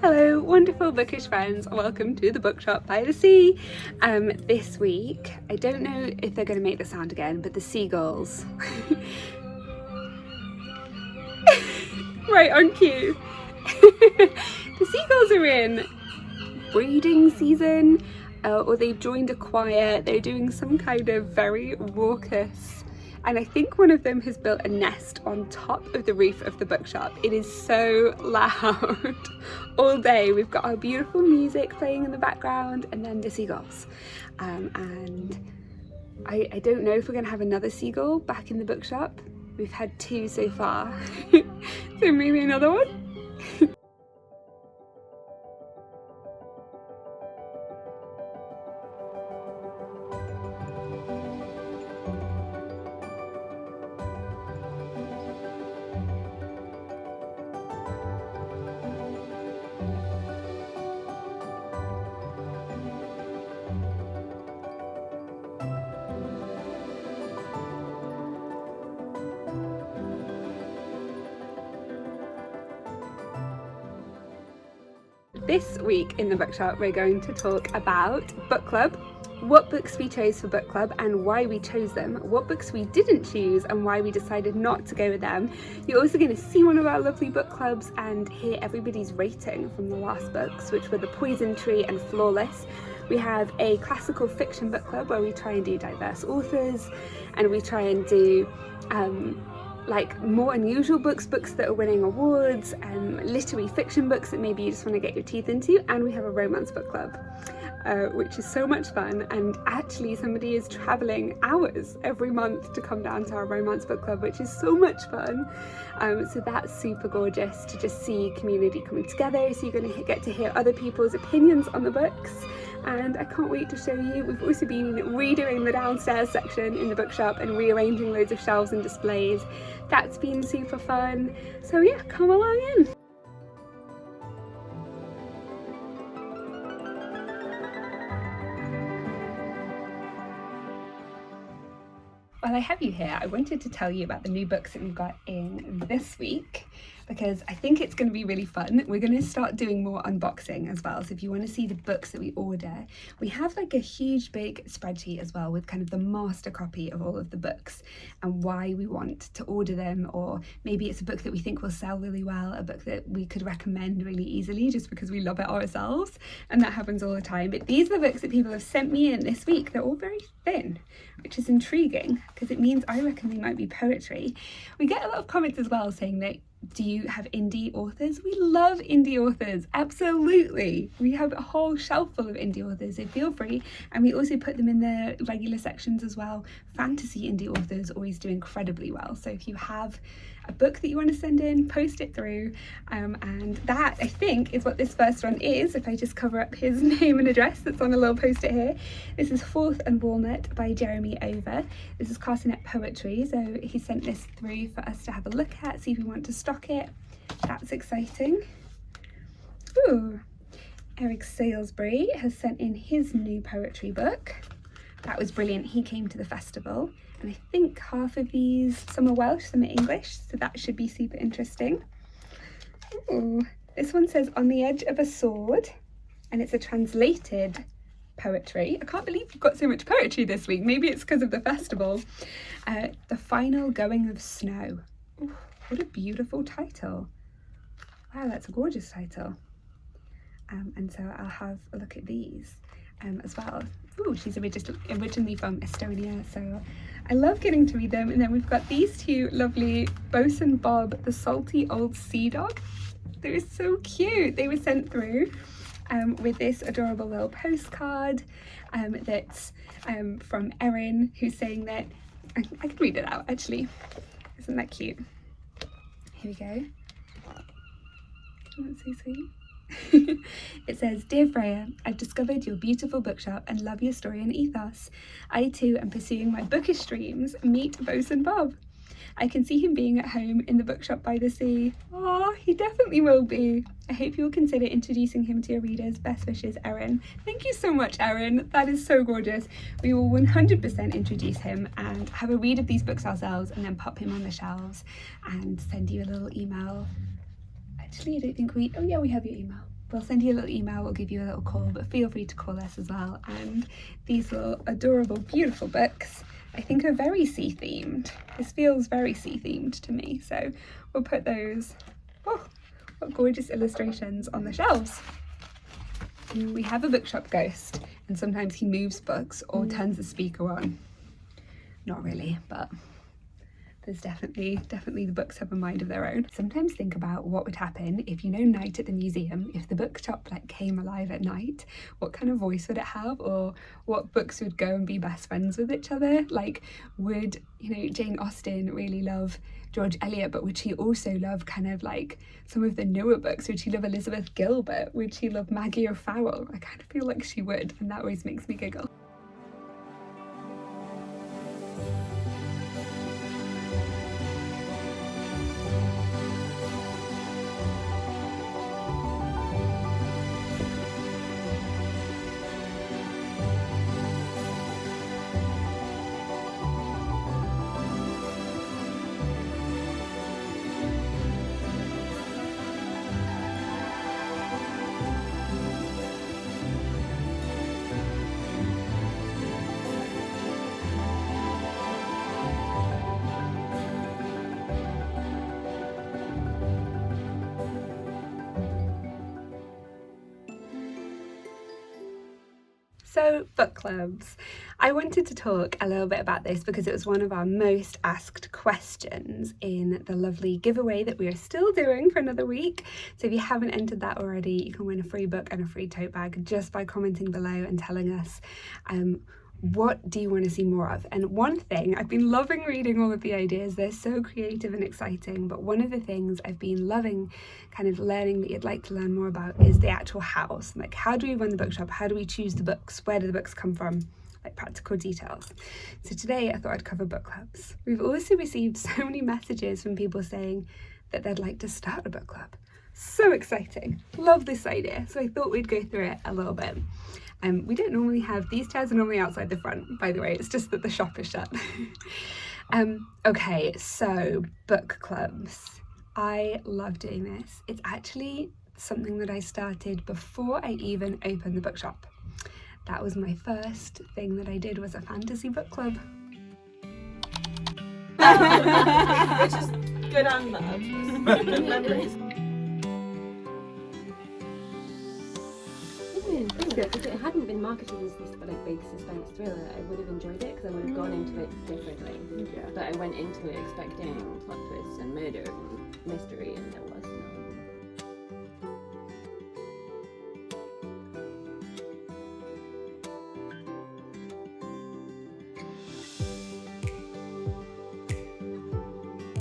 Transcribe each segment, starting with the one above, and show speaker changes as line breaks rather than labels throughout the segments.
Hello wonderful bookish friends, welcome to the Bookshop by the Sea. This week, I don't know if they're going to make the sound again, but the seagulls. Right on cue. The seagulls are in breeding season, or they've joined a choir. They're doing some kind of very raucous, and I think one of them has built a nest on top of the roof of the bookshop. It is so loud all day. We've got our beautiful music playing in the background and then the seagulls. And I don't know if we're going to have another seagull back in the bookshop. We've had 2 so far, so maybe another one. This week in the bookshop we're going to talk about book club, what books we chose for book club and why we chose them, what books we didn't choose and why we decided not to go with them. You're also going to see one of our lovely book clubs and hear everybody's rating from the last books, which were The Poison Tree and Flawless. We have a classical fiction book club where we try and do diverse authors, and we try and do like more unusual books that are winning awards, literary fiction books that maybe you just want to get your teeth into, and we have a romance book club, which is so much fun. And actually somebody is travelling hours every month to come down to our romance book club, which is so much fun. So that's super gorgeous to just see community coming together. So you're going to get to hear other people's opinions on the books, and I can't wait to show you. We've also been redoing the downstairs section in the bookshop and rearranging loads of shelves and displays. That's been super fun. So yeah, come along in. While I have you here, I wanted to tell you about the new books that we've got in this week, because I think it's going to be really fun. We're going to start doing more unboxing as well. So if you want to see the books that we order, we have like a huge big spreadsheet as well with kind of the master copy of all of the books and why we want to order them, or maybe it's a book that we think will sell really well, a book that we could recommend really easily just because we love it ourselves, and that happens all the time. But these are the books that people have sent me in this week. They're all very thin, which is intriguing because it means I reckon they might be poetry. We get a lot of comments as well saying that, do you have indie authors? We love indie authors, absolutely. We have a whole shelf full of indie authors, so feel free. And we also put them in the regular sections as well. Fantasy indie authors always do incredibly well. So if you have a book that you want to send in, post it through. And that, I think, is what this first one is. If I just cover up his name and address that's on a little post-it here. This is Fourth and Walnut by Jeremy Over. This is Castanet Poetry, so he sent this through for us to have a look at, see if we want to stock it. That's exciting. Ooh, Eric Salisbury has sent in his new poetry book. That was brilliant. He came to the festival, and I think half of these, some are Welsh, some are English, so that should be super interesting. Ooh, this one says On the Edge of a Sword, and it's a translated poetry. I can't believe we've got so much poetry this week. Maybe it's because of the festival. The Final Going of Snow. Ooh, what a beautiful title. Wow, that's a gorgeous title. And so I'll have a look at these as well. Ooh, she's originally from Estonia, so I love getting to read them. And then we've got these two lovely Bosun Bob, the Salty Old Sea Dog. They're so cute. They were sent through with this adorable little postcard that's from Erin, who's saying that, I can read it out actually. Isn't that cute? Here we go. That's so sweet. It says, Dear Freya, I've discovered your beautiful bookshop and love your story and ethos. I too am pursuing my bookish dreams. Meet Bosun Bob. I can see him being at home in the Bookshop by the Sea. Oh, he definitely will be. I hope you will consider introducing him to your readers. Best wishes, Erin. Thank you so much, Erin. That is so gorgeous. We will 100% introduce him and have a read of these books ourselves and then pop him on the shelves and send you a little email. Actually, I don't think we... Oh yeah, we have your email. we'll send you a little email, we'll give you a little call, but feel free to call us as well. And these little adorable, beautiful books, I think, are very sea themed. This feels very sea themed to me, so we'll put those, oh, what gorgeous illustrations, on the shelves. We have a bookshop ghost, and sometimes he moves books or turns the speaker on. Not really, but there's definitely the books have a mind of their own. Sometimes think about what would happen if, you know, night at the museum, if the bookshop like came alive at night, what kind of voice would it have, or what books would go and be best friends with each other? Like, would, you know, Jane Austen really love George Eliot, but would she also love kind of like some of the newer books? Would she love Elizabeth Gilbert? Would she love Maggie O'Farrell? I kind of feel like she would, and that always makes me giggle. So, book clubs. I wanted to talk a little bit about this because it was one of our most asked questions in the lovely giveaway that we are still doing for another week. So if you haven't entered that already, you can win a free book and a free tote bag just by commenting below and telling us what do you want to see more of. And one thing, I've been loving reading all of the ideas, they're so creative and exciting, but one of the things I've been loving kind of learning that you'd like to learn more about is the actual house. Like, how do we run the bookshop? How do we choose the books? Where do the books come from? Like, practical details. So today I thought I'd cover book clubs. We've also received so many messages from people saying that they'd like to start a book club. So exciting. Love this idea. So I thought we'd go through it a little bit. We don't normally have, these chairs are normally outside the front, by the way, it's just that the shop is shut. Okay, so book clubs. I love doing this. It's actually something that I started before I even opened the bookshop. That was my first thing that I did, was a fantasy book club.
Which is good and bad. Good memories.
If it hadn't been marketed as this like big suspense thriller, I would have enjoyed it because I would have gone into it differently.
Yeah.
But I went into it expecting plot twists and murder and mystery, and there was none.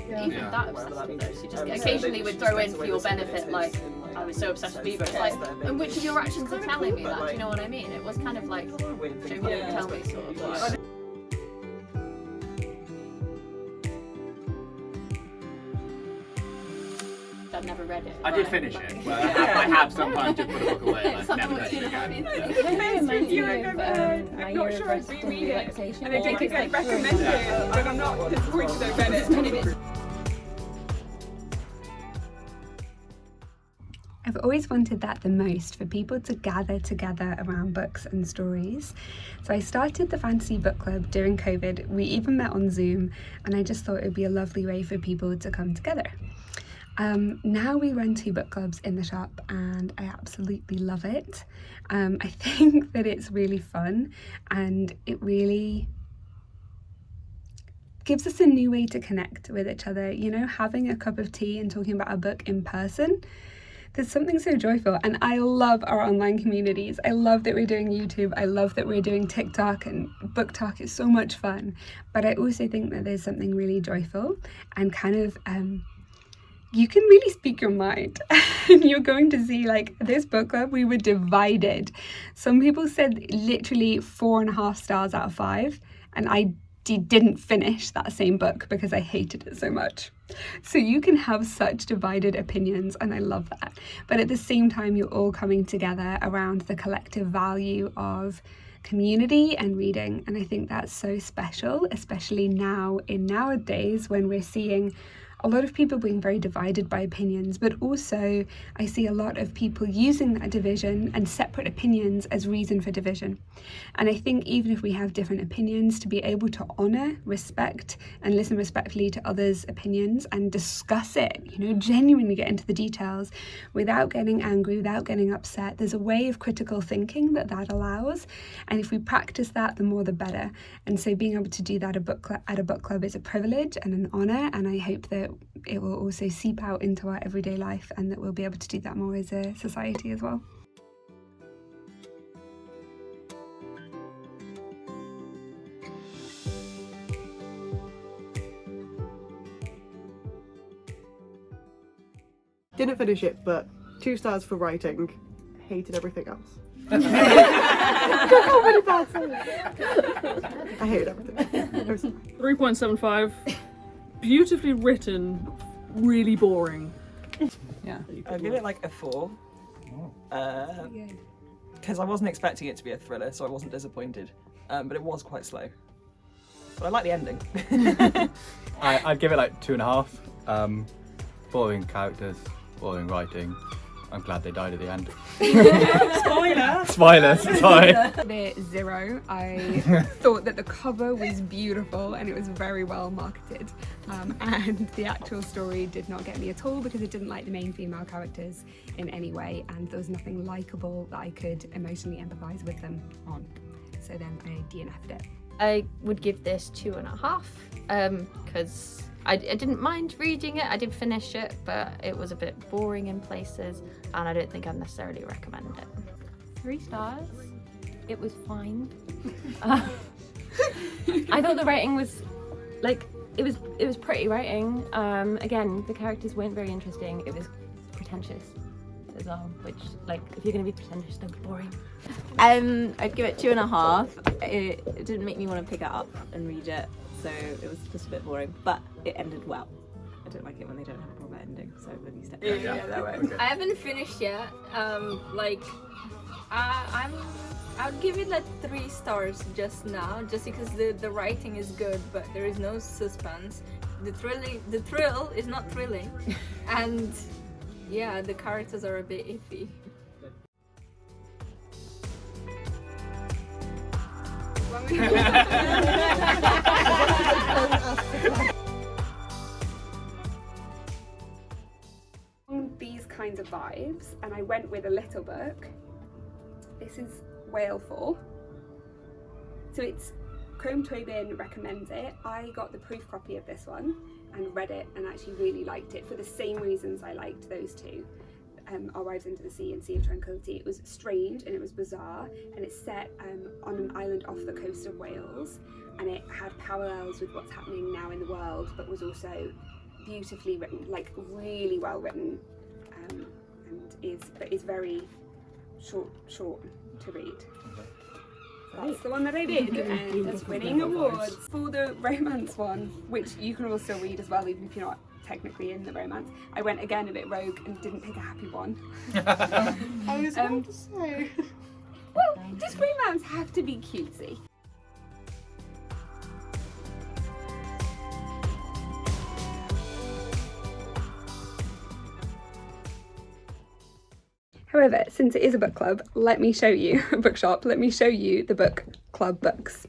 Yeah.
Even that obsessive though, she just occasionally would throw in for your benefit, like, I was so obsessed with Bieber, it's like, and which of your actions are telling me that, do you know what I mean? It was kind of like, show me, don't tell me sort of like. I've never read it.
I did finish it, but I have sometimes just put a book away and I've never read it again.
I'm not sure I'd reread it, and I don't think I'd recommend it, but I'm not disappointed I read it. I've always wanted that the most, for people to gather together around books and stories. So I started the Fantasy Book Club during COVID. We even met on Zoom, and I just thought it would be a lovely way for people to come together. Now we run 2 book clubs in the shop, and I absolutely love it. I think that it's really fun, and it really gives us a new way to connect with each other. You know, having a cup of tea and talking about a book in person. There's something so joyful, and I love our online communities. I love that we're doing YouTube. I love that we're doing TikTok, and Book Talk is so much fun. But I also think that there's something really joyful and kind of, you can really speak your mind. And you're going to see, like, this book club, we were divided. Some people said literally 4.5 stars out of 5, and I didn't finish that same book because I hated it so much. So you can have such divided opinions, and I love that. But at the same time, you're all coming together around the collective value of community and reading. And I think that's so special, especially now in nowadays when we're seeing a lot of people being very divided by opinions, but also I see a lot of people using that division and separate opinions as reason for division. And I think even if we have different opinions, to be able to honour, respect and listen respectfully to others' opinions and discuss it, genuinely get into the details without getting angry, without getting upset. There's a way of critical thinking that allows, and if we practice that, the more the better. And so being able to do that at a book club is a privilege and an honour, and I hope that it will also seep out into our everyday life and that we'll be able to do that more as a society as well.
Didn't finish it, but 2 stars for writing. Hated everything else. I hated everything.
3.75. Beautifully written, really boring. Yeah.
I'll give it like a 4. Because I wasn't expecting it to be a thriller, so I wasn't disappointed. But it was quite slow. But I like the ending.
I'd give it like 2.5. Boring characters, boring writing. I'm glad they died at the end.
Spoiler!
Spoilers, sorry.
Bit 0. I thought that the cover was beautiful and it was very well marketed, and the actual story did not get me at all because it didn't like the main female characters in any way, and there was nothing likeable that I could emotionally empathise with them on. So then I DNF'd it.
I would give this 2.5 because I didn't mind reading it. I did finish it, but it was a bit boring in places, and I don't think I'd necessarily recommend it.
3 stars. It was fine. I thought the writing was it was pretty writing. Again, the characters weren't very interesting. It was pretentious as well, which if you're gonna be pretentious, don't be boring.
I'd give it 2.5. It didn't make me want to pick it up and read it, so it was just a bit boring, but it ended well. I don't like it when they don't have a proper ending, so at least
Yeah, that works.
I haven't finished yet. I would give it 3 stars just now, just because the writing is good, but there is no suspense. The thrill is not thrilling, and yeah, the characters are a bit iffy.
These kinds of vibes, and I went with a little book. This is Whale Fall. So it's Chrome Tobin recommends it. I got the proof copy of this one and read it and actually really liked it for the same reasons I liked those two. Our Rides Into the Sea and Sea of Tranquility. It was strange and it was bizarre, and it's set on an island off the coast of Wales, and it had parallels with what's happening now in the world, but was also beautifully written, really well written, and is very short to read. That's the one that I did, and it's winning awards. For the romance one, which you can also read as well, even if you're not technically in the romance, I went again a bit rogue and didn't pick a happy one.
I was about to say.
Well, does romance have to be cutesy? However, since it is a book club, let me show you a bookshop, let me show you the book club books,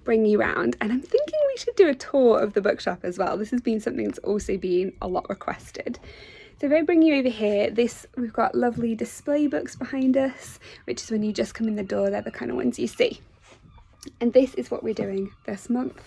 bring you round. And I'm thinking we should do a tour of the bookshop as well. This has been something that's also been a lot requested. So if I bring you over here, we've got lovely display books behind us, which is when you just come in the door, they're the kind of ones you see. And this is what we're doing this month.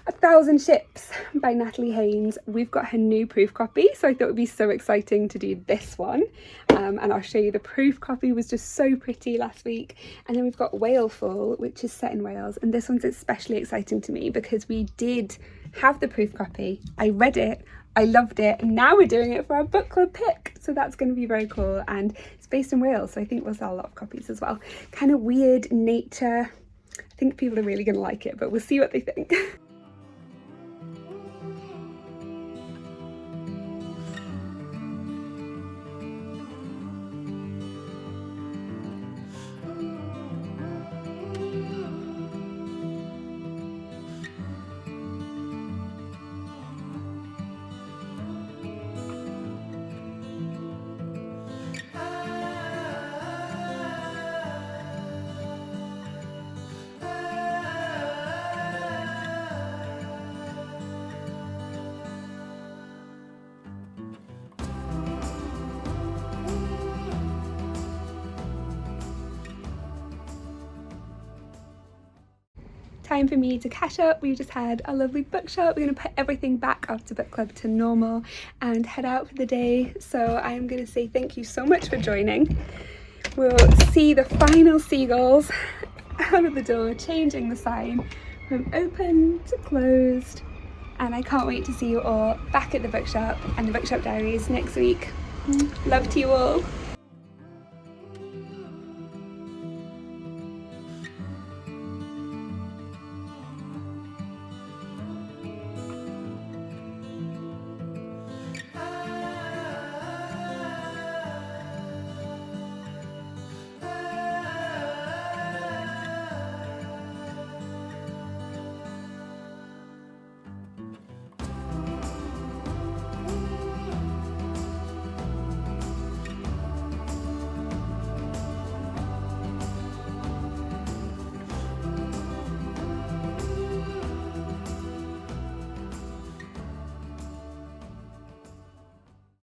1,000 Ships by Natalie Haynes. We've got her new proof copy, so I thought it would be so exciting to do this one. And I'll show you, the proof copy was just so pretty last week. And then we've got Whaleful, which is set in Wales, and this one's especially exciting to me because we did have the proof copy, I read it, I loved it, and now we're doing it for our book club pick, so that's going to be very cool. And it's based in Wales, so I think we'll sell a lot of copies as well. Kind of weird nature. I think people are really going to like it, but we'll see what they think. time for me to catch up. We just had a lovely bookshop. We're going to put everything back after book club to normal and head out for the day. So I'm going to say thank you so much for joining. We'll see the final seagulls out of the door, changing the sign from open to closed. And I can't wait to see you all back at the bookshop and the Bookshop Diaries next week. Love to you all.